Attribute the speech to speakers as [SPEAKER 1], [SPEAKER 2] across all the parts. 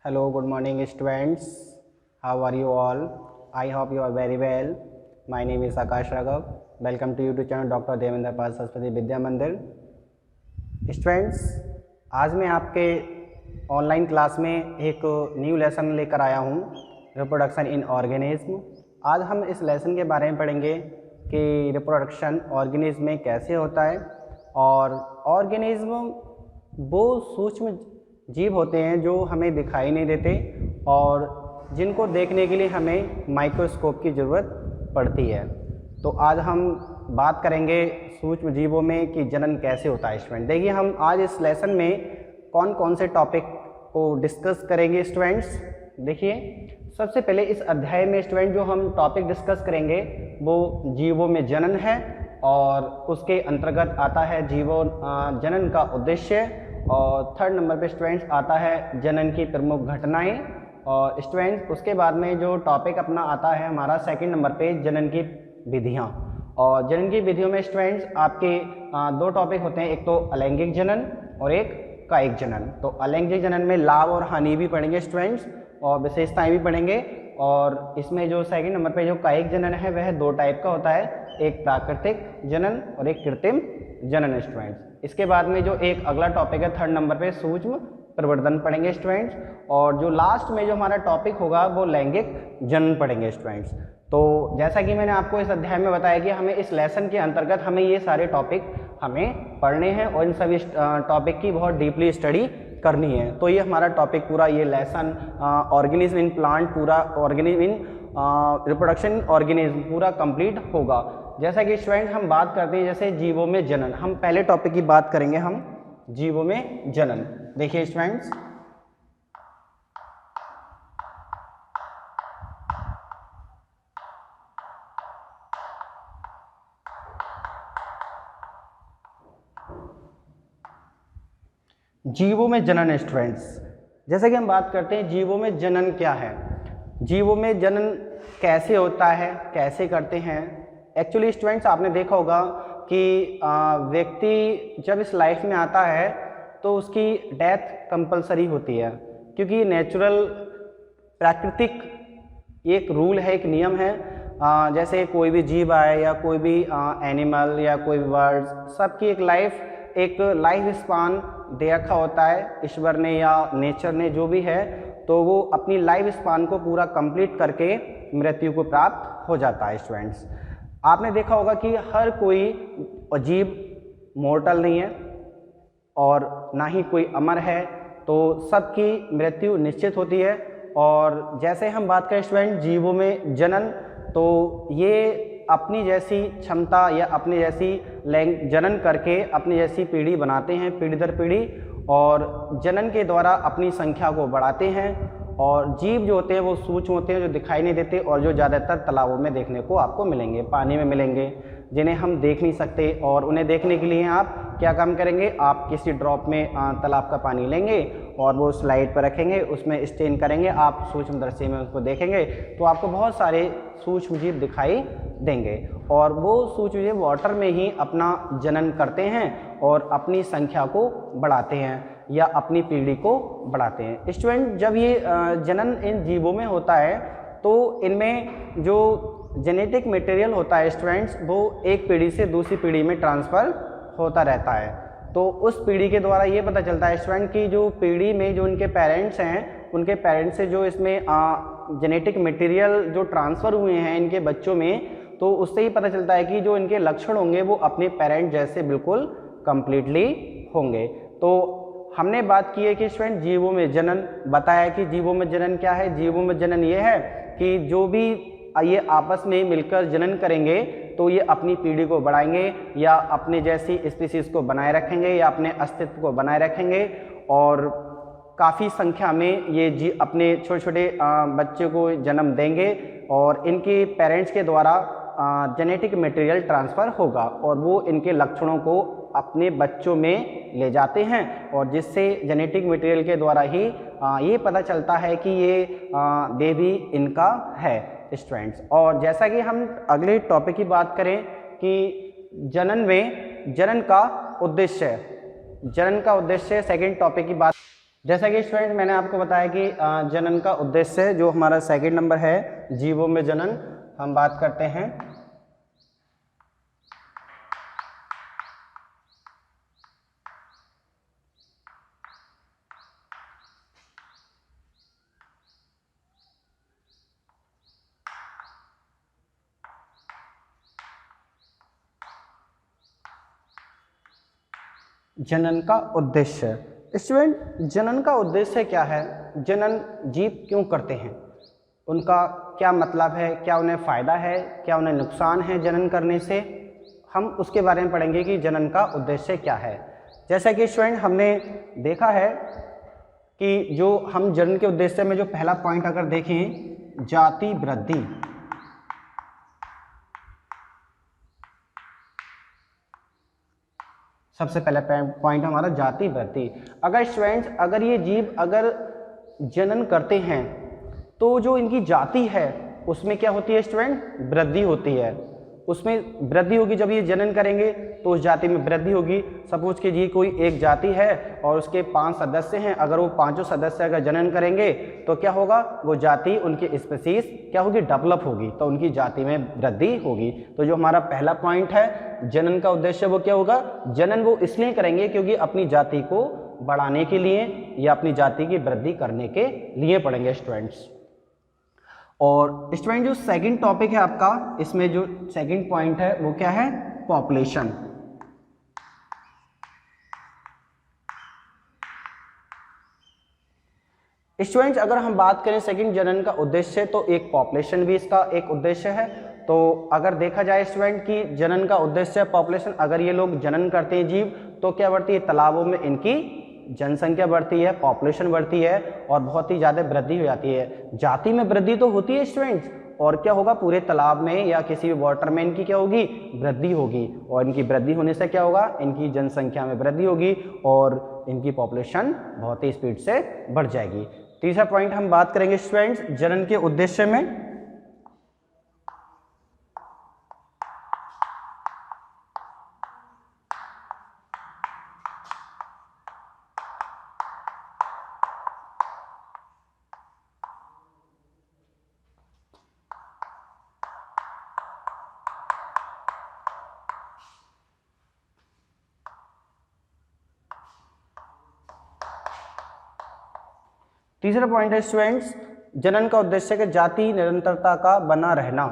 [SPEAKER 1] Hello, good morning, students. How are you all? I hope you are very well. My name is Akash Raghav. Welcome to YouTube channel Dr. Devendra Pal Saraswati Vidya मंदिर. Students, आज मैं आपके online class में एक new lesson लेकर आया हूँ, reproduction in organism. आज हम इस लेसन के बारे में पढ़ेंगे कि रिप्रोडक्शन ऑर्गेनिज्म में कैसे होता है और ऑर्गेनिज्म वो सूक्ष्म जीव होते हैं जो हमें दिखाई नहीं देते और जिनको देखने के लिए हमें माइक्रोस्कोप की ज़रूरत पड़ती है. तो आज हम बात करेंगे सूक्ष्म जीवों में कि जनन कैसे होता है. स्टूडेंट देखिए, हम आज इस लेसन में कौन कौन से टॉपिक को डिस्कस करेंगे. स्टूडेंट्स देखिए, सबसे पहले इस अध्याय में स्टूडेंट जो हम टॉपिक डिस्कस करेंगे वो जीवों में जनन है और उसके अंतर्गत आता है जीवों जनन का उद्देश्य. और थर्ड नंबर पे स्टूडेंट्स आता है जनन की प्रमुख घटनाएं. और स्टूडेंट्स उसके बाद में जो टॉपिक अपना आता है हमारा सेकंड नंबर पे जनन की विधियां. और जनन की विधियों में स्टूडेंट्स आपके दो टॉपिक होते हैं, एक तो अलैंगिक जनन और एक कायिक जनन. तो अलैंगिक जनन में लाभ और हानि भी पढ़ेंगे स्टूडेंट्स और विशेषताएं भी पढ़ेंगे. और इसमें जो सेकंड नंबर पे जो कायिक जनन है वह दो टाइप का होता है, एक प्राकृतिक जनन और एक कृत्रिम जनन. स्टूडेंट्स इसके बाद में जो एक अगला टॉपिक है थर्ड नंबर पे सूक्ष्म प्रवर्धन पढ़ेंगे स्टूडेंट्स. और जो लास्ट में जो हमारा टॉपिक होगा वो लैंगिक जनन पढ़ेंगे स्टूडेंट्स. तो जैसा कि मैंने आपको इस अध्याय में बताया कि हमें इस लेसन के अंतर्गत हमें ये सारे टॉपिक हमें पढ़ने हैं और इन सभी टॉपिक की बहुत डीपली स्टडी करनी है. तो ये हमारा टॉपिक पूरा ये लेसन ऑर्गेनिज्म इन प्लांट पूरा ऑर्गेनिज्म इन रिप्रोडक्शन ऑर्गेनिज्म पूरा कंप्लीट होगा. जैसा कि स्टूडेंट हम बात करते हैं जैसे जीवों में जनन, हम पहले टॉपिक की बात करेंगे हम जीवों में जनन. देखिए स्टूडेंट्स, जीवों में जनन. स्टूडेंट्स जैसा कि हम बात करते हैं जीवों में जनन क्या है, जीवों में जनन कैसे होता है, कैसे करते हैं. एक्चुअली स्टूडेंट्स आपने देखा होगा कि व्यक्ति जब इस लाइफ में आता है तो उसकी डेथ कंपलसरी होती है, क्योंकि नेचुरल प्राकृतिक एक रूल है, एक नियम है. जैसे कोई भी जीव आए या कोई भी एनिमल या कोई बर्ड, सबकी एक लाइफ स्पान दे रखा होता है ईश्वर ने या नेचर ने, जो भी है. तो वो अपनी लाइफ स्पान को पूरा कंप्लीट करके मृत्यु को प्राप्त हो जाता है. स्टूडेंट्स आपने देखा होगा कि हर कोई जीव मॉर्टल नहीं है और ना ही कोई अमर है, तो सबकी मृत्यु निश्चित होती है. और जैसे हम बात करें स्टूडेंट जीवों में जनन, तो ये अपनी जैसी क्षमता या अपनी जैसी जनन करके अपनी जैसी पीढ़ी बनाते हैं, पीढ़ी दर पीढ़ी, और जनन के द्वारा अपनी संख्या को बढ़ाते हैं. और जीव जो होते हैं वो सूक्ष्म होते हैं, जो दिखाई नहीं देते और जो ज़्यादातर तालाबों में देखने को आपको मिलेंगे, पानी में मिलेंगे, जिन्हें हम देख नहीं सकते. और उन्हें देखने के लिए आप क्या काम करेंगे, आप किसी ड्रॉप में तालाब का पानी लेंगे और वो स्लाइड पर रखेंगे, उसमें स्टेन करेंगे, आप सूक्ष्म दृष्टि में उसको देखेंगे तो आपको बहुत सारे सूक्ष्म जीव दिखाई देंगे. और वो सूक्ष्म जीव वाटर में ही अपना जनन करते हैं और अपनी संख्या को बढ़ाते हैं या अपनी पीढ़ी को बढ़ाते हैं. स्टूडेंट जब ये जनन इन जीवों में होता है तो इनमें जो जेनेटिक मटेरियल होता है स्टूडेंट्स वो एक पीढ़ी से दूसरी पीढ़ी में ट्रांसफ़र होता रहता है. तो उस पीढ़ी के द्वारा ये पता चलता है स्टूडेंट की जो पीढ़ी में जो उनके पेरेंट्स हैं, उनके पेरेंट्स से जो इसमें जेनेटिक मटेरियल जो ट्रांसफ़र हुए हैं इनके बच्चों में, तो उससे ही पता चलता है कि जो इनके लक्षण होंगे वो अपने पेरेंट जैसे बिल्कुल कंप्लीटली होंगे. तो हमने बात की है कि स्टूडेंट जीवों में जनन बताया कि जीवों में जनन क्या है. जीवों में जनन ये है कि जो भी ये आपस में मिलकर जनन करेंगे तो ये अपनी पीढ़ी को बढ़ाएंगे या अपने जैसी स्पीसीज को बनाए रखेंगे या अपने अस्तित्व को बनाए रखेंगे. और काफ़ी संख्या में ये अपने छोटे छोटे बच्चे को जन्म देंगे और इनके पेरेंट्स के द्वारा जेनेटिक मटेरियल ट्रांसफ़र होगा और वो इनके लक्षणों को अपने बच्चों में ले जाते हैं. और जिससे जेनेटिक मटेरियल के द्वारा ही ये पता चलता है कि ये बेबी इनका है. स्टूडेंट्स और जैसा कि हम अगले टॉपिक की बात करें कि जनन में जनन का उद्देश्य सेकंड टॉपिक की बात जैसा कि स्टूडेंट मैंने आपको बताया कि जनन का उद्देश्य जो हमारा सेकंड नंबर है, जीवों में जनन, हम बात करते हैं। जनन का उद्देश्य। स्टूडेंट, जनन का उद्देश्य क्या है? जनन जीव क्यों करते हैं, उनका क्या मतलब है, क्या उन्हें फ़ायदा है, क्या उन्हें नुकसान है जनन करने से, हम उसके बारे में पढ़ेंगे कि जनन का उद्देश्य क्या है। जैसा कि स्टूडेंट हमने देखा है कि जो हम जनन के उद्देश्य में जो पहला पॉइंट अगर देखें, जाति वृद्धि, सबसे पहला पॉइंट हमारा जाति वृद्धि। अगर स्टूडेंट्स, अगर ये जीव अगर जनन करते हैं तो जो इनकी जाति है उसमें क्या होती है स्टूडेंट? वृद्धि होती है, उसमें वृद्धि होगी। जब ये जनन करेंगे तो उस जाति में वृद्धि होगी। सपोज कीजिए कोई एक जाति है और उसके 5 सदस्य हैं, अगर वो पांचों सदस्य अगर जनन करेंगे तो क्या होगा? वो जाति, उनकी स्पीसीज क्या होगी? डेवलप होगी, तो उनकी जाति में वृद्धि होगी। तो जो हमारा पहला पॉइंट है जनन का उद्देश्य वो क्या होगा? जनन वो इसलिए करेंगे क्योंकि अपनी जाति को बढ़ाने के लिए या अपनी जाति की वृद्धि करने के लिए पढ़ेंगे स्टूडेंट्स। और स्टूडेंट जो सेकंड टॉपिक है आपका, इसमें जो सेकंड पॉइंट है वो क्या है? पॉपुलेशन। स्टूडेंट्स, अगर हम बात करें सेकंड जनन का उद्देश्य, तो एक पॉपुलेशन भी इसका एक उद्देश्य है। तो अगर देखा जाए स्टूडेंट की जनन का उद्देश्य पॉपुलेशन, अगर ये लोग जनन करते हैं जीव, तो क्या बढ़ती है? तालाबों में इनकी जनसंख्या बढ़ती है, पॉपुलेशन बढ़ती है और बहुत ही ज़्यादा वृद्धि हो जाती है। जाति में वृद्धि तो होती है स्टूडेंट्स, और क्या होगा? पूरे तालाब में या किसी भी वाटर में इनकी क्या होगी? वृद्धि होगी। और इनकी वृद्धि होने से क्या होगा? इनकी जनसंख्या में वृद्धि होगी और इनकी पॉपुलेशन बहुत ही स्पीड से बढ़ जाएगी। तीसरा पॉइंट हम बात करेंगे स्टूडेंट्स जनन के उद्देश्य में। तीसरा पॉइंट है स्टूडेंट्स जनन का उद्देश्य के जाति निरंतरता का बना रहना।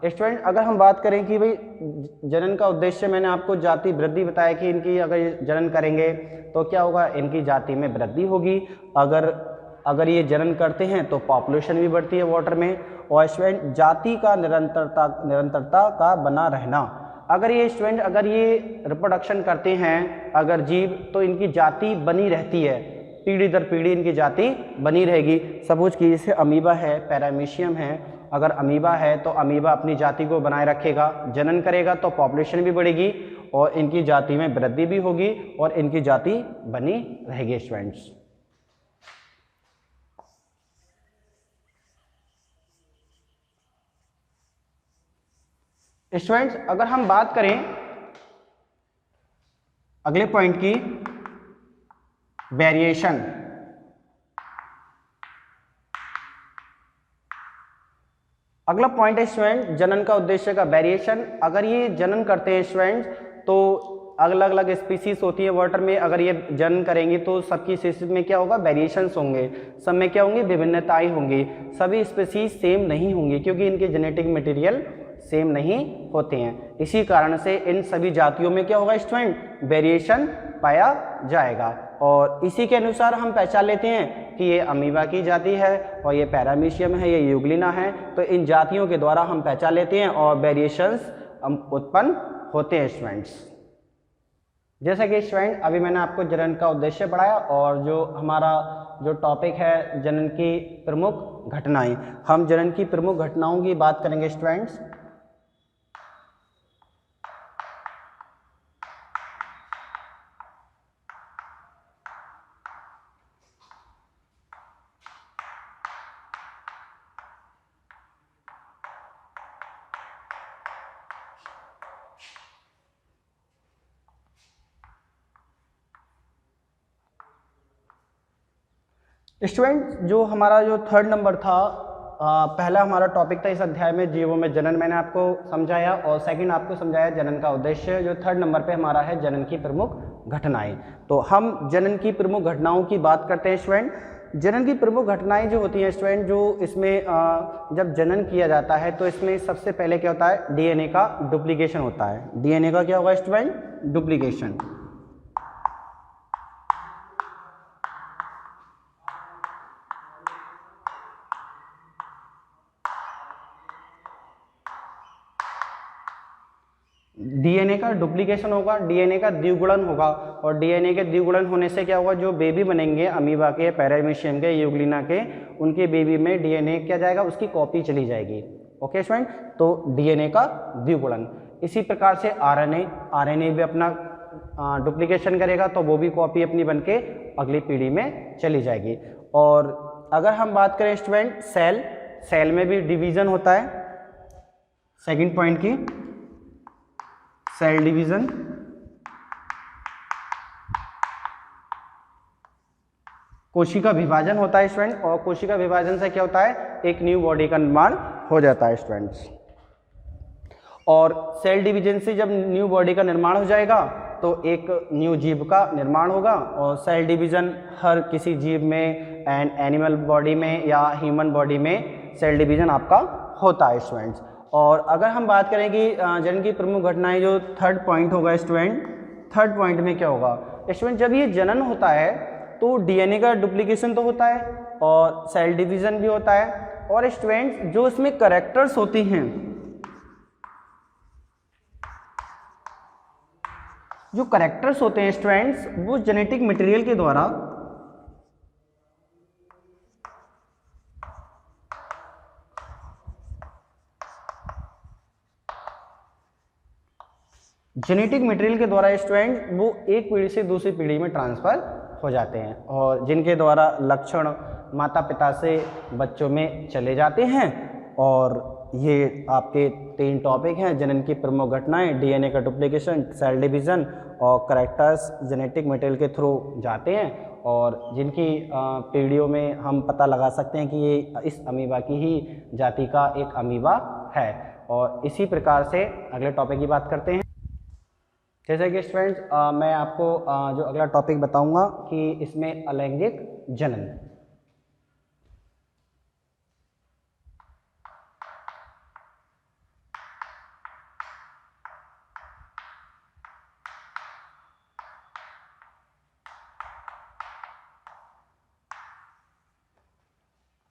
[SPEAKER 1] स्टूडेंट, अगर हम बात करें कि भाई जनन का उद्देश्य, मैंने आपको जाति वृद्धि बताया कि इनकी अगर जनन करेंगे तो क्या होगा? इनकी जाति में वृद्धि होगी। अगर ये जनन करते हैं तो पॉपुलेशन भी बढ़ती है वाटर में। और स्टूडेंट जाति का निरंतरता का बना रहना, अगर ये स्टूडेंट अगर ये रिप्रोडक्शन करते हैं अगर जीव, तो इनकी जाति बनी रहती है, पीढ़ी दर पीढ़ी इनकी जाति बनी रहेगी। सपोज कि जैसे अमीबा है, पैरामीशियम है, अगर अमीबा है तो अमीबा अपनी जाति को बनाए रखेगा, जनन करेगा तो पॉपुलेशन भी बढ़ेगी और इनकी जाति में वृद्धि भी होगी और इनकी जाति बनी रहेगी स्टूडेंट्स। स्टूडेंट्स, अगर हम बात करें अगले पॉइंट की, वेरिएशन। अगला पॉइंट है स्टूडेंट जनन का उद्देश्य का वेरिएशन। अगर ये जनन करते हैं स्टूडेंट्स तो अलग अलग स्पीसीज होती है वाटर में, अगर ये जनन करेंगे तो सबकी स्पीसीज में क्या होगा? वेरिएशंस होंगे, सब में क्या होंगी? विभिन्नताएं होंगी। सभी स्पीसीज सेम नहीं होंगी क्योंकि इनके जेनेटिक मटेरियल सेम नहीं होते हैं। इसी कारण से इन सभी जातियों में क्या होगा स्टूडेंट? वेरिएशन पाया जाएगा और इसी के अनुसार हम पहचान लेते हैं कि ये अमीबा की जाति है और ये पैरामीशियम है, ये यूग्लिना है। तो इन जातियों के द्वारा हम पहचान लेते हैं और वेरिएशंस उत्पन्न होते हैं स्टूडेंट्स। जैसा कि स्टूडेंट अभी मैंने आपको जनन का उद्देश्य पढ़ाया और जो हमारा जो टॉपिक है जनन की प्रमुख घटनाएं, हम जनन की प्रमुख घटनाओं की बात करेंगे स्टूडेंट्स। स्टूडेंट जो हमारा जो थर्ड नंबर था, पहला हमारा टॉपिक था इस अध्याय में जीवों में जनन, मैंने आपको समझाया, और सेकंड आपको समझाया जनन का उद्देश्य। जो थर्ड नंबर पे हमारा है जनन की प्रमुख घटनाएं। तो हम जनन की प्रमुख घटनाओं की बात करते हैं स्टूडेंट। जनन की प्रमुख घटनाएं जो होती हैं स्टूडेंट, जो इसमें जब जनन किया जाता है तो इसमें सबसे पहले क्या होता है, डीएनए का डुप्लीकेशन होता है। डीएनए का क्या होगा स्टूडेंट, डुप्लीकेशन। डीएनए का डुप्लीकेशन होगा, डीएनए का द्विगुणन होगा, और डीएनए के द्विगुणन होने से क्या होगा, जो बेबी बनेंगे अमीबा के, पैरामीशियम के, यूग्लिना के, उनके बेबी में डीएनए क्या जाएगा, उसकी कॉपी चली जाएगी। ओके स्टूडेंट, तो डीएनए का द्विगुणन। इसी प्रकार से आरएनए, आरएनए भी अपना डुप्लीकेशन करेगा तो वो भी कॉपी अपनी बन के अगली पीढ़ी में चली जाएगी। और अगर हम बात करें स्टूडेंट सेल, सेल में भी डिवीजन होता है। सेकंड पॉइंट की सेल डिवीजन, कोशिका विभाजन होता है स्टूडेंट, और कोशिका विभाजन से क्या होता है, एक न्यू बॉडी का निर्माण हो जाता है स्टूडेंट्स। और सेल डिवीजन से जब न्यू बॉडी का निर्माण हो जाएगा तो एक न्यू जीव का निर्माण होगा। और सेल डिवीजन हर किसी जीव में, एंड एनिमल बॉडी में या ह्यूमन बॉडी में सेल डिवीजन आपका होता है स्टूडेंट्स। और अगर हम बात करें कि जनन की प्रमुख घटनाएं, जो थर्ड पॉइंट होगा स्टूडेंट, थर्ड पॉइंट में क्या होगा स्टूडेंट, जब ये जनन होता है तो डीएनए का डुप्लीकेशन तो होता है और सेल डिवीजन भी होता है। और स्टूडेंट जो इसमें कैरेक्टर्स होती हैं, जो कैरेक्टर्स होते हैं स्टूडेंट्स, वो जेनेटिक मटेरियल के द्वारा जेनेटिक मटेरियल के द्वारा स्टूडेंट वो एक पीढ़ी से दूसरी पीढ़ी में ट्रांसफर हो जाते हैं, और जिनके द्वारा लक्षण माता पिता से बच्चों में चले जाते हैं। और ये आपके 3 टॉपिक हैं, जनन की प्रमुख घटनाएं, डीएनए का डुप्लीकेशन, सेल डिवीजन, और कैरेक्टर्स जेनेटिक मटेरियल के थ्रू जाते हैं, और जिनकी पीढ़ियों में हम पता लगा सकते हैं कि ये इस अमीबा की ही जाति का एक अमीबा है। और इसी प्रकार से अगले टॉपिक की बात करते हैं। जैसे कि स्टूडेंट्स मैं आपको जो अगला टॉपिक बताऊंगा कि इसमें अलैंगिक जनन।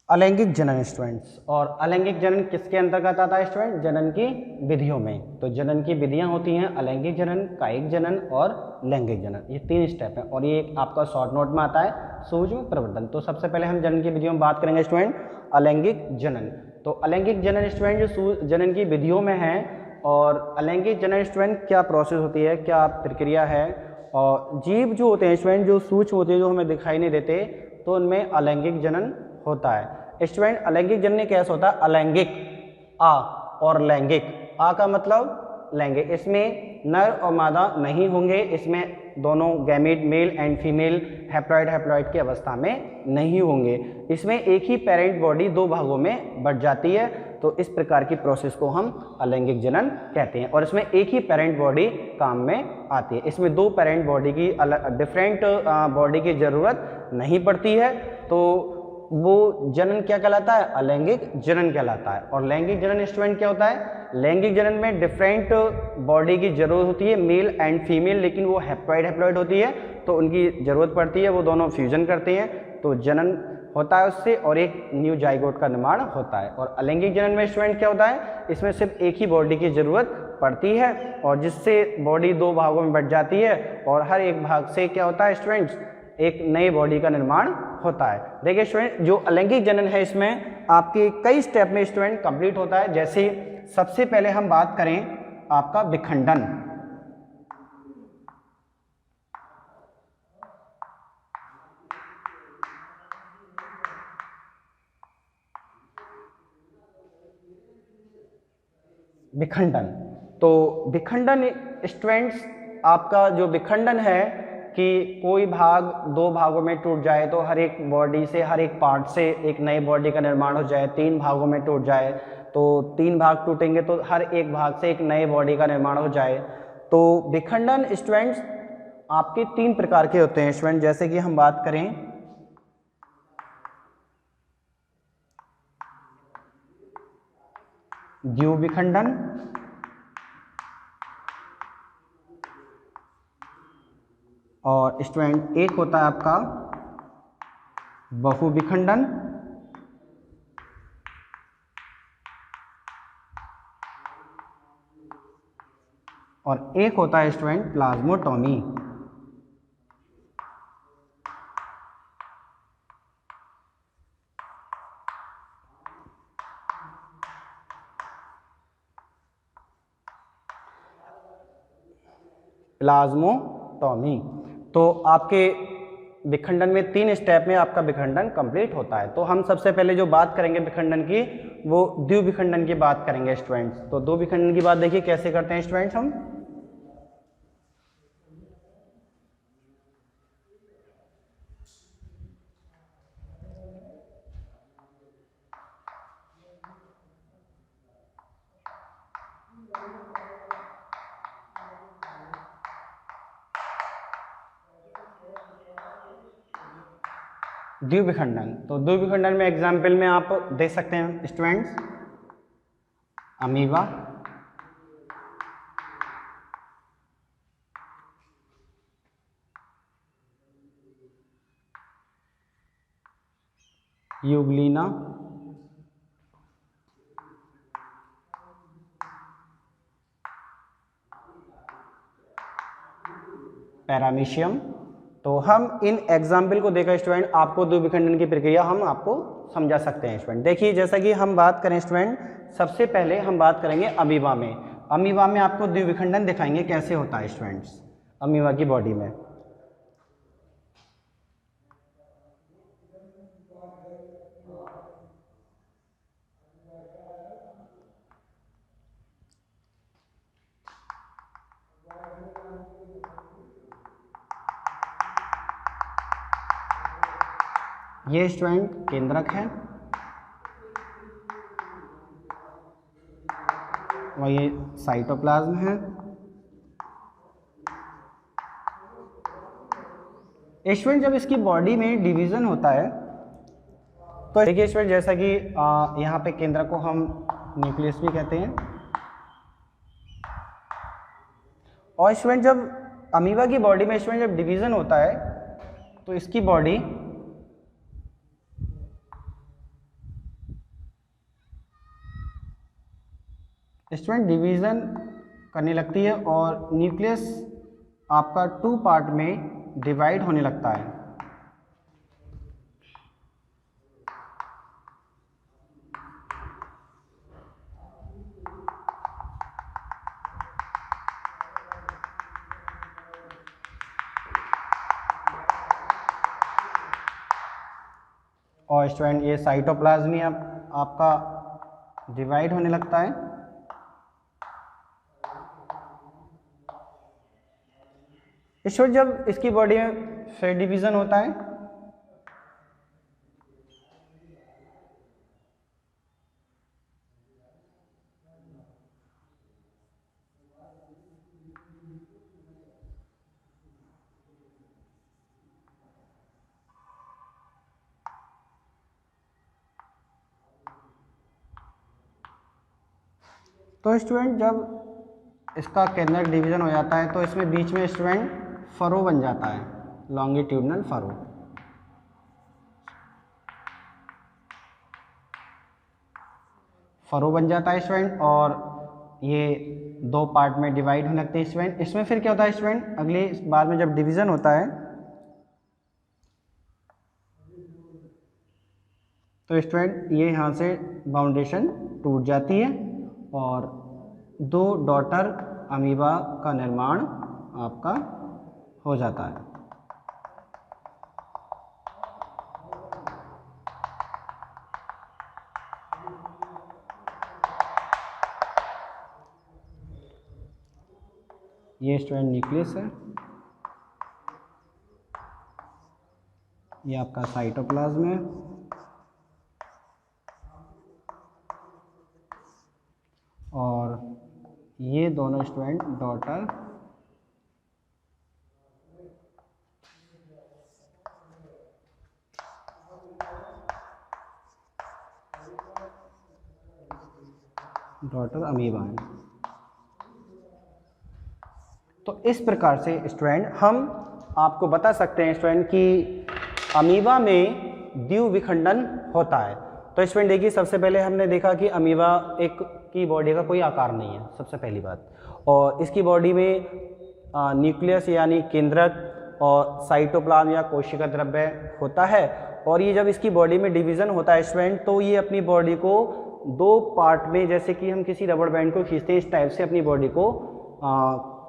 [SPEAKER 1] अलैंगिक जनन स्टूडेंट्स, और अलैंगिक जनन किसके अंतर्गत आता है स्टूडेंट, जनन की विधियों में। तो जनन की विधियां होती हैं अलैंगिक जनन, कायिक जनन और लैंगिक जनन, ये 3 स्टेप हैं, और ये आपका शॉर्ट नोट में आता है सूक्ष्म प्रवर्धन। तो सबसे पहले हम जनन की विधियों में बात करेंगे स्टूडेंट अलैंगिक जनन। तो अलैंगिक जनन स्टूडेंट जो जनन की विधियों में है, और अलैंगिक जनन स्टूडेंट क्या प्रोसेस होती है, क्या प्रक्रिया है, और जीव जो होते हैं स्टूडेंट जो सूक्ष्म होते हैं, जो हमें दिखाई नहीं देते, तो उनमें अलैंगिक जनन होता है। स्टूडेंट अलैंगिक जनन कैसे होता है, अलैंगिक आ और लैंगिक, आ का मतलब लैंगिक, इसमें नर और मादा नहीं होंगे, इसमें दोनों gamete male and female haploid की अवस्था में नहीं होंगे, इसमें एक ही पेरेंट बॉडी 2 भागों में बट जाती है। तो इस प्रकार की प्रोसेस को हम अलैंगिक जनन कहते हैं, और इसमें एक ही पेरेंट बॉडी काम में आती है, इसमें 2 पेरेंट बॉडी की डिफरेंट बॉडी की जरूरत नहीं पड़ती है। तो वो जनन क्या कहलाता है, अलैंगिक जनन कहलाता है। और लैंगिक जनन स्टूडेंट क्या होता है, लैंगिक जनन में डिफरेंट बॉडी की जरूरत होती है, मेल एंड फीमेल, लेकिन वो हैप्लॉइड होती है, तो उनकी जरूरत पड़ती है, वो दोनों फ्यूजन करते हैं, तो जनन होता है उससे, और एक न्यू जाइगोट का निर्माण होता है। और अलैंगिक जनन में स्टूडेंट क्या होता है, इसमें सिर्फ एक ही बॉडी की जरूरत पड़ती है, और जिससे बॉडी 2 भागों में बट जाती है, और हर एक भाग से क्या होता है स्टूडेंट्स, एक नई बॉडी का निर्माण होता है। देखिए स्टूडेंट जो अलैंगिक जनन है, इसमें आपके कई स्टेप में स्टूडेंट कंप्लीट होता है। जैसे सबसे पहले हम बात करें आपका विखंडन। विखंडन, तो विखंडन स्टूडेंट्स आपका जो विखंडन है कि कोई भाग दो भागों में टूट जाए तो हर एक बॉडी से, हर एक पार्ट से एक नई बॉडी का निर्माण हो जाए, तीन भागों में टूट जाए तो तीन भाग टूटेंगे तो हर एक भाग से एक नए बॉडी का निर्माण हो जाए। तो विखंडन स्टूडेंट्स आपके तीन प्रकार के होते हैं स्टूडेंट। जैसे कि हम बात करें द्विविखंडन, और स्टूडेंट एक होता है आपका बहुविखंडन, और एक होता है स्टूडेंट प्लाज्मोटॉमी। प्लाज्मोटॉमी। तो आपके विखंडन में तीन स्टेप में आपका विखंडन कंप्लीट होता है। तो हम सबसे पहले जो बात करेंगे विखंडन की वो द्विविखंडन की बात करेंगे स्टूडेंट्स। तो द्विविखंडन की बात देखिए कैसे करते हैं स्टूडेंट्स हम। द्विविखंडन, तो द्विविखंडन में एग्जाम्पल में आप देख सकते हैं स्टूडेंट्स अमीबा, यूग्लिना, पैरामीशियम। तो हम इन एग्जाम्पल को देखकर स्टूडेंट आपको द्विविखंडन की प्रक्रिया हम आपको समझा सकते हैं स्टूडेंट। देखिए जैसा कि हम बात करें स्टूडेंट, सबसे पहले हम बात करेंगे अमीबा में। अमीबा में आपको द्विविखंडन दिखाएंगे कैसे होता है स्टूडेंट्स अमीबा की बॉडी में। ये स्टूडेंट केंद्रक है और ये साइटोप्लाज्म है। स्टूडेंट जब इसकी बॉडी में डिवीजन होता है तो देखिए स्टूडेंट जैसा कि यहाँ पे केंद्रक को हम न्यूक्लियस भी कहते हैं। और स्टूडेंट जब अमीबा की बॉडी में स्टूडेंट जब डिवीजन होता है तो इसकी बॉडी स्टूडेंट डिवीजन करने लगती है और न्यूक्लियस आपका टू पार्ट में डिवाइड होने लगता है। और स्टूडेंट ये साइटोप्लाज्म ही आपका डिवाइड होने लगता है। स्टूडेंट जब इसकी बॉडी में फिर डिवीजन होता है तो स्टूडेंट जब इसका केंद्रक डिवीजन हो जाता है तो इसमें बीच में स्टूडेंट फरो बन जाता है, लॉन्गिट्यूडनल फरो। फरो बन जाता है स्टूडेंट और ये दो पार्ट में डिवाइड होने लगते हैं स्टूडेंट। इसमें फिर क्या होता है स्टूडेंट, अगली बार में जब डिवीजन होता है तो स्टूडेंट ये यहाँ से बाउंडेशन टूट जाती है और दो डॉटर अमीबा का निर्माण आपका हो जाता है। ये स्टूडेंट न्यूक्लियस है ये आपका साइटोप्लाज्म है, और ये दोनों स्टूडेंट डॉटर अमीबा है। तो इस प्रकार से स्टूडेंट हम आपको बता सकते हैं स्टूडेंट कि अमीबा में द्विविखंडन होता है। तो स्टूडेंट देखिए, सबसे पहले हमने देखा कि अमीबा एक की बॉडी का कोई आकार नहीं है, सबसे पहली बात, और इसकी बॉडी में न्यूक्लियस यानी केंद्रक और साइटोप्लाज्म या कोशिका द्रव्य होता है। और ये जब इसकी बॉडी में डिवीज़न होता है स्टूडेंट, तो ये अपनी बॉडी को दो पार्ट में, जैसे कि हम किसी रबड़ बैंड को खींचते हैं इस टाइप से अपनी बॉडी को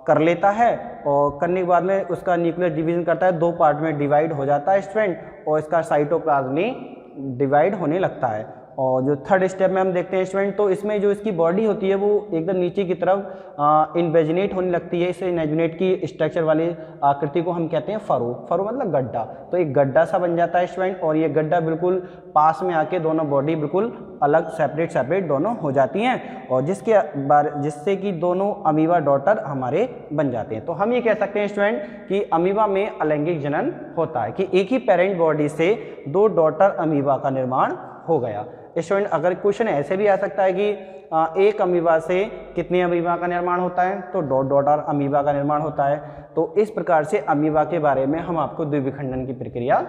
[SPEAKER 1] कर लेता है, और करने के बाद में उसका न्यूक्लियर डिवीजन करता है, दो पार्ट में डिवाइड हो जाता है स्टूडेंट, और इसका साइटोप्लाज्म में डिवाइड होने लगता है। और जो थर्ड स्टेप में हम देखते हैं स्टूडेंट, तो इसमें जो इसकी बॉडी होती है वो एकदम नीचे की तरफ इन्वेजिनेट होने लगती है। इसे इन्वेजिनेट की स्ट्रक्चर वाली आकृति को हम कहते हैं फरो। फरो मतलब गड्ढा, तो एक गड्ढा सा बन जाता है स्टूडेंट, और ये गड्ढा बिल्कुल पास में आके दोनों बॉडी बिल्कुल अलग सेपरेट दोनों हो जाती हैं, और जिससे कि दोनों अमीबा डॉटर हमारे बन जाते हैं। तो हम ये कह सकते हैं स्टूडेंट कि अमीबा में अलैंगिक जनन होता है, कि एक ही पेरेंट बॉडी से दो डॉटर अमीबा का निर्माण हो गया। स्टूडेंट अगर क्वेश्चन ऐसे भी आ सकता है कि एक अमीबा से कितने अमीबा का निर्माण होता है, तो डॉटर अमीबा का निर्माण होता है। तो इस प्रकार से अमीबा के बारे में हम आपको द्विविखंडन की प्रक्रिया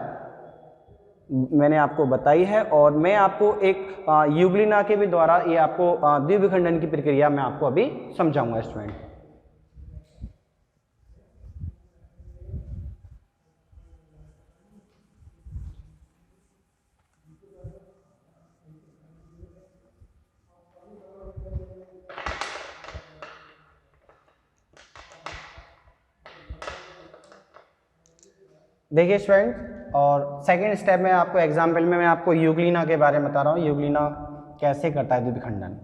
[SPEAKER 1] मैंने आपको बताई है, और मैं आपको एक यूग्लिना के भी द्वारा ये आपको द्विविखंडन की प्रक्रिया मैं आपको अभी समझाऊंगा स्टूडेंट। देखिए स्टूडेंट, और सेकेंड स्टेप में आपको एग्जाम्पल में मैं आपको यूग्लिना के बारे में बता रहा हूँ, यूग्लिना कैसे करता है द्विविखंडन।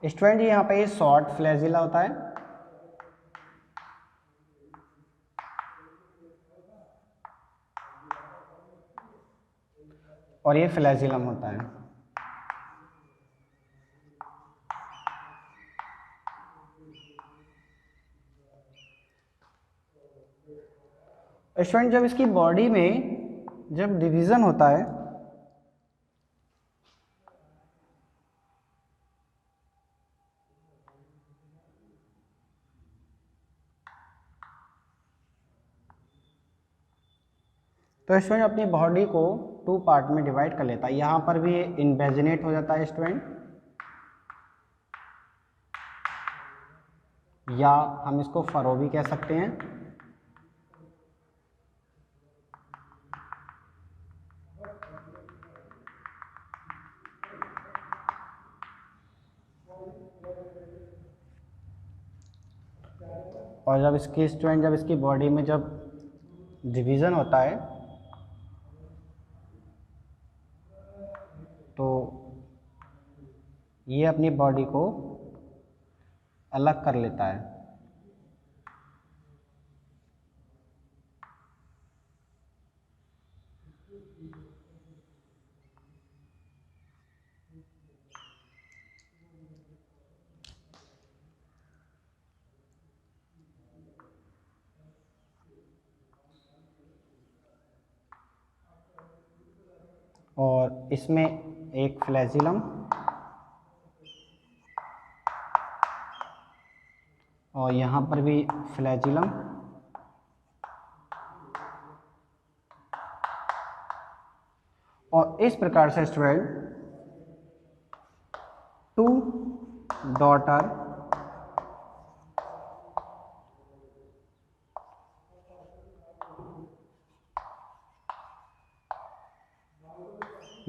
[SPEAKER 1] स्टूडेंट यहाँ पे शॉर्ट फ्लैजिला होता है, और ये फ्लैजिलम होता है। स्टूडेंट जब इसकी बॉडी में जब डिवीजन होता है, तो स्टूडेंट अपनी बॉडी को टू पार्ट में डिवाइड कर लेता है। यहाँ पर भी इन्वेजिनेट हो जाता है स्टूडेंट, या हम इसको फरो भी कह सकते हैं। और जब इसकी स्टूडेंट जब इसकी बॉडी में जब डिवीज़न होता है, तो ये अपनी बॉडी को अलग कर लेता है। और इसमें एक फ्लैजिलम और यहाँ पर भी फ्लैजिलम, और इस प्रकार से स्टूडेंट टू डॉटर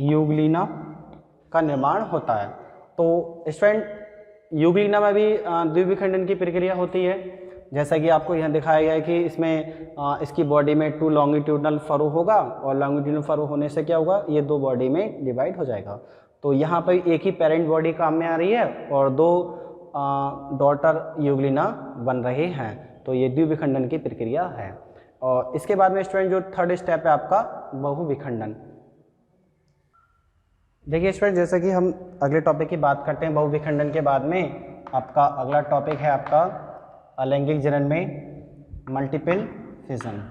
[SPEAKER 1] यूग्लिना का निर्माण होता है। तो स्टूडेंट यूग्लिना में भी द्विविखंडन की प्रक्रिया होती है। जैसा कि आपको यहाँ दिखाया गया है कि इसमें इसकी बॉडी में 2 लॉन्गिट्यूडनल फरो होगा और लॉन्गिट्यूडनल फरो होने से क्या होगा, ये 2 बॉडी में डिवाइड हो जाएगा। तो यहाँ पर एक ही पेरेंट बॉडी काम में आ रही है और 2 डॉटर यूग्लिना बन रहे हैं। तो ये द्विविखंडन की प्रक्रिया है। और इसके बाद में स्टूडेंट जो थर्ड स्टेप है आपका बहुविखंडन। देखिए स्टूडेंट, जैसे कि हम अगले टॉपिक की बात करते हैं बहुविखंडन के बाद में आपका अगला टॉपिक है आपका अलैंगिक जनन में multiple fission.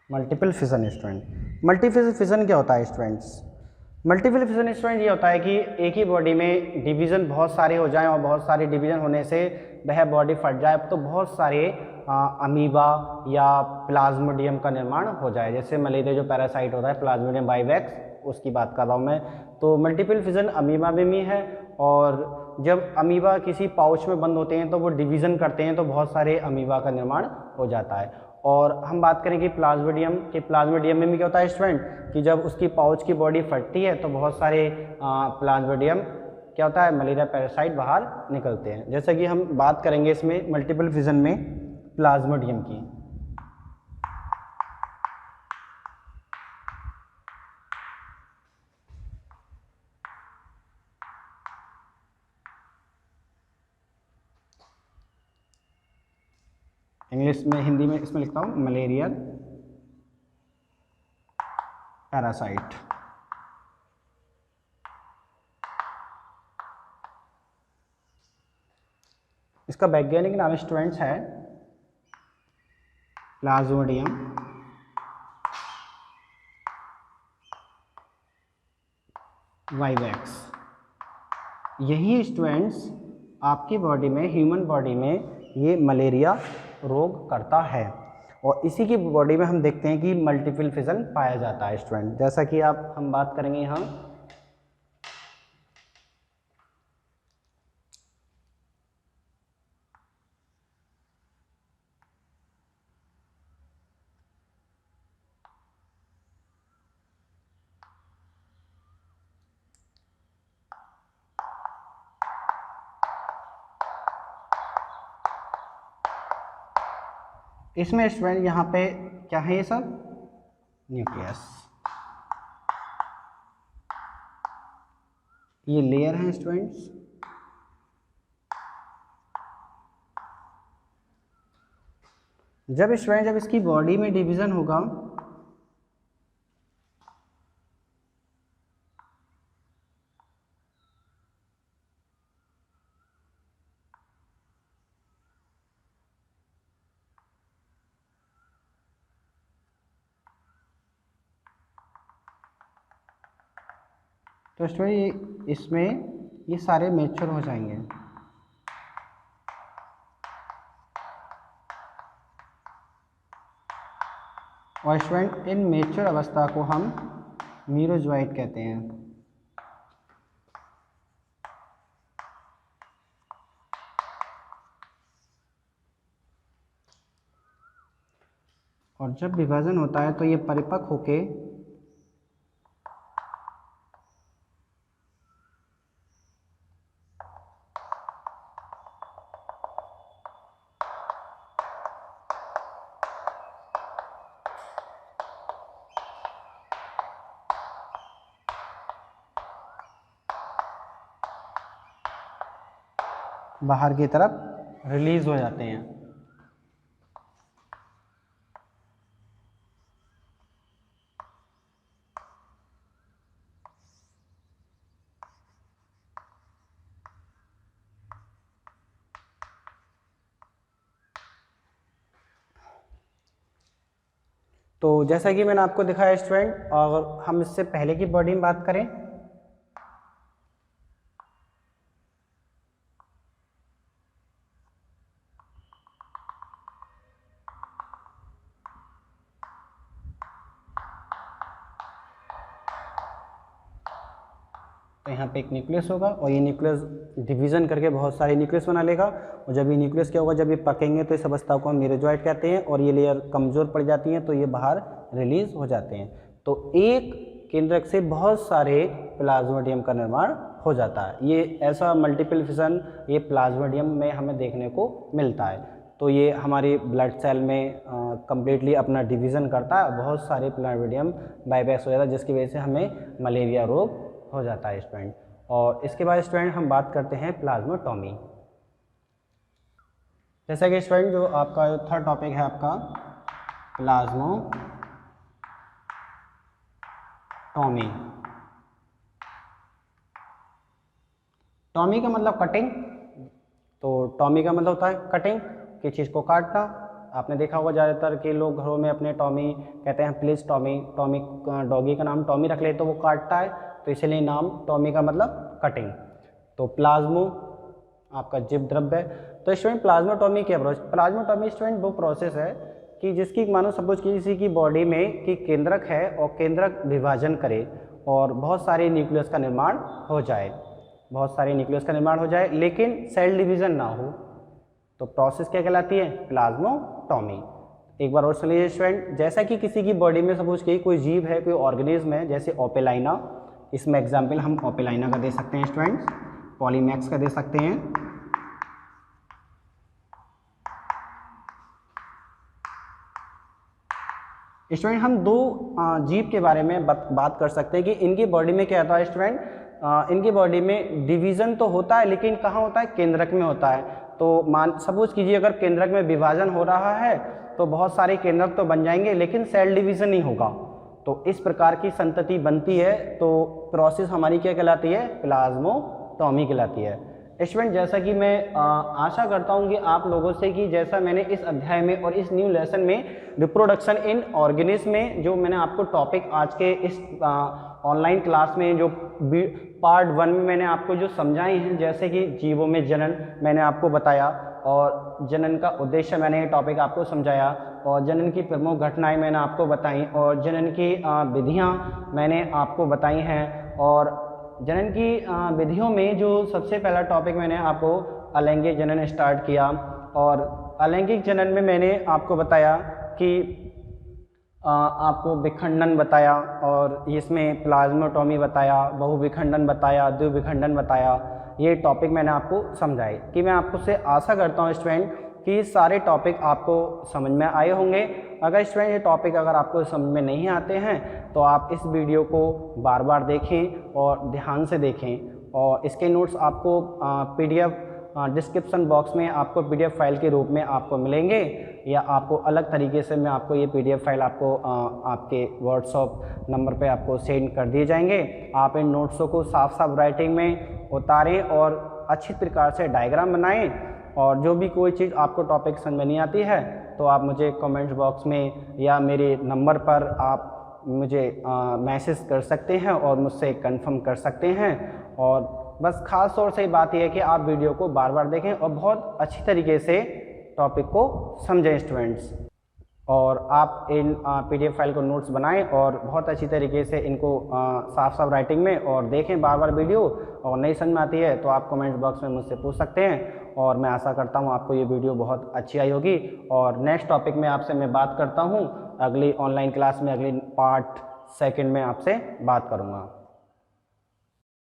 [SPEAKER 1] Multiple fission student, multiple fission क्या होता है स्टूडेंट्स? मल्टीपल फिजन स्टूडेंट ये होता है कि एक ही बॉडी में डिवीज़न बहुत सारे हो जाएं और बहुत सारे डिवीज़न होने से वह बॉडी फट जाए तो बहुत सारे अमीबा या प्लाज्मोडियम का निर्माण हो जाए। जैसे मलेरिया जो पैरासाइट होता है प्लाज्मोडियम बाइवैक्स, उसकी बात कर रहा हूँ मैं। तो मल्टीपल फिजन अमीबा में भी है और जब अमीबा किसी पाउच में बंद होते हैं तो वो डिवीज़न करते हैं तो बहुत सारे अमीबा का निर्माण हो जाता है। और हम बात करें कि प्लाज्मोडियम में भी क्या होता है स्टूडेंट कि जब उसकी पाउच की बॉडी फटती है तो बहुत सारे प्लाज्मोडियम क्या होता है, मलेरिया पैरासाइट बाहर निकलते हैं। जैसा कि हम बात करेंगे इसमें मल्टीपल फिजन में प्लाज्मोडियम की। इंग्लिश में, हिंदी में इसमें लिखता हूँ मलेरिया पैरासाइट। इसका वैज्ञानिक नाम स्टूडेंट्स है प्लाज्मोडियम वाइवैक्स। यही स्टूडेंट्स आपकी बॉडी में, ह्यूमन बॉडी में ये मलेरिया रोग करता है और इसी की बॉडी में हम देखते हैं कि मल्टीपल फिजन पाया जाता है स्टूडेंट। जैसा कि हम बात करेंगे यहाँ इसमें स्टूडेंट, यहाँ पे क्या है ये सब, न्यूक्लियस, ये लेयर है स्टूडेंट्स। जब इसकी बॉडी में डिवीजन होगा तो स्टूडेंट इसमें ये सारे मैच्योर हो जाएंगे। और स्टूडेंट इन मैच्योर अवस्था को हम मीरोजोइट कहते हैं। और जब विभाजन होता है तो ये परिपक्व होके बाहर की तरफ रिलीज हो जाते हैं। तो जैसा कि मैंने आपको दिखाया स्टूडेंट, और हम इससे पहले की बॉडी में बात करें तो यहाँ पे एक न्यूक्लियस होगा और ये न्यूक्लियस डिवीजन करके बहुत सारे न्यूक्लियस बना लेगा। और जब ये न्यूक्लियस क्या होगा, जब ये पकेंगे तो इस अवस्था को हम मीरोजोइट कहते हैं और ये लेयर कमज़ोर पड़ जाती हैं तो ये बाहर रिलीज हो जाते हैं। तो एक केंद्रक से बहुत सारे प्लाज्मोडियम का निर्माण हो जाता है। ये ऐसा मल्टीपल फिशन ये प्लाज्मोडियम में हमें देखने को मिलता है। तो ये हमारी ब्लड सेल में कम्प्लीटली अपना डिवीज़न करता है, बहुत सारे प्लाज्मोडियम बाईपैक्स हो जाता है, जिसकी वजह से हमें मलेरिया रोग हो जाता है स्टूडेंट। और इसके बाद स्टूडेंट हम बात करते हैं प्लाज्मोटॉमी। जैसा कि स्टूडेंट जो आपका जो थर्ड टॉपिक है आपका प्लाज्मोटॉमी। टॉमी का मतलब कटिंग, तो टॉमी का मतलब होता है कटिंग, किसी चीज़ को काटना। आपने देखा होगा ज़्यादातर कि लोग घरों में अपने टॉमी कहते हैं प्लीज़ टॉमी, टॉमी डॉगी का नाम टॉमी रख ले तो वो काटता है, तो इसलिए नाम टॉमी का मतलब कटिंग। तो प्लाज्मो आपका जीव द्रव्य। तो स्टूडेंट प्लाज्मोटॉमी क्या प्रोसेस? प्लाज्मोटॉमी स्टूडेंट वो प्रोसेस है कि जिसकी मानो सपोज किसी की बॉडी में कि केंद्रक है और केंद्रक विभाजन करे और बहुत सारे न्यूक्लियस का निर्माण हो जाए, बहुत सारे न्यूक्लियस का निर्माण हो जाए, लेकिन सेल डिवीज़न ना हो, तो प्रोसेस क्या कहलाती है? प्लाज्मोटॉमी। एक बार और सुनिए स्टूडेंट, जैसा कि किसी की बॉडी में सपोज कि कोई जीव है, कोई ऑर्गेनिज्म है, जैसे ओपेलाइना, इसमें एग्जाम्पल हम ओपेलाइना का दे सकते हैं स्टूडेंट्स, पॉलीमैक्स का दे सकते हैं। स्टूडेंट हम दो जीव के बारे में बात कर सकते हैं कि इनकी बॉडी में क्या होता है स्टूडेंट, इनकी बॉडी में डिवीज़न तो होता है, लेकिन कहाँ होता है? केंद्रक में होता है। तो मान सपोज कीजिए अगर केंद्रक में विभाजन हो रहा है तो बहुत सारे केंद्रक तो बन जाएंगे, लेकिन सेल डिवीज़न नहीं होगा। तो इस प्रकार की संतति बनती है, तो प्रोसेस हमारी क्या कहलाती है? प्लाज्मोटॉमी कहलाती है। स्टूडेंट जैसा कि मैं आशा करता हूं कि आप लोगों से कि जैसा मैंने इस अध्याय में और इस न्यू लेसन में रिप्रोडक्शन इन ऑर्गेनिज्म में जो मैंने आपको टॉपिक आज के इस ऑनलाइन क्लास में जो पार्ट 1 में मैंने आपको जो समझाए हैं, जैसे कि जीवों में जनन मैंने आपको बताया और जनन का उद्देश्य मैंने ये टॉपिक आपको समझाया, और जनन की प्रमुख घटनाएं मैंने आपको बताई, और जनन की विधियां मैंने आपको बताई हैं। और जनन की विधियों में जो सबसे पहला टॉपिक मैंने आपको अलैंगिक जनन स्टार्ट किया, और अलैंगिक जनन में मैंने आपको बताया कि आपको विखंडन बताया, और इसमें प्लाज्मोटॉमी बताया, बहुविखंडन बताया, द्विविखंडन बताया। ये टॉपिक मैंने आपको समझाए कि मैं आपको से आशा करता हूँ स्टूडेंट कि सारे टॉपिक आपको समझ में आए होंगे। अगर स्टूडेंट ये टॉपिक अगर आपको समझ में नहीं आते हैं तो आप इस वीडियो को बार बार देखें और ध्यान से देखें, और इसके नोट्स आपको PDF डिस्क्रिप्शन बॉक्स में आपको PDF फाइल के रूप में आपको मिलेंगे, या आपको अलग तरीके से मैं आपको ये PDF फाइल आपको आपके व्हाट्सएप नंबर पे आपको सेंड कर दिए जाएंगे। आप इन नोट्सों को साफ साफ राइटिंग में उतारें और अच्छी प्रकार से डायग्राम बनाएं, और जो भी कोई चीज़ आपको टॉपिक समझ में नहीं आती है तो आप मुझे कमेंट बॉक्स में या मेरे नंबर पर आप मुझे मैसेज कर सकते हैं और मुझसे कंफर्म कर सकते हैं। और बस खास तौर से बात यह है कि आप वीडियो को बार बार देखें और बहुत अच्छी तरीके से टॉपिक को समझें स्टूडेंट्स, और आप इन PDF फाइल को नोट्स बनाएं और बहुत अच्छी तरीके से इनको साफ साफ राइटिंग में और देखें बार बार वीडियो। और नहीं समझ में आती है तो आप कमेंट बॉक्स में मुझसे पूछ सकते हैं, और मैं आशा करता हूं आपको ये वीडियो बहुत अच्छी आई होगी। और नेक्स्ट टॉपिक में आपसे मैं बात करता हूं अगली ऑनलाइन क्लास में, अगली पार्ट 2 में आपसे बात करूँगा।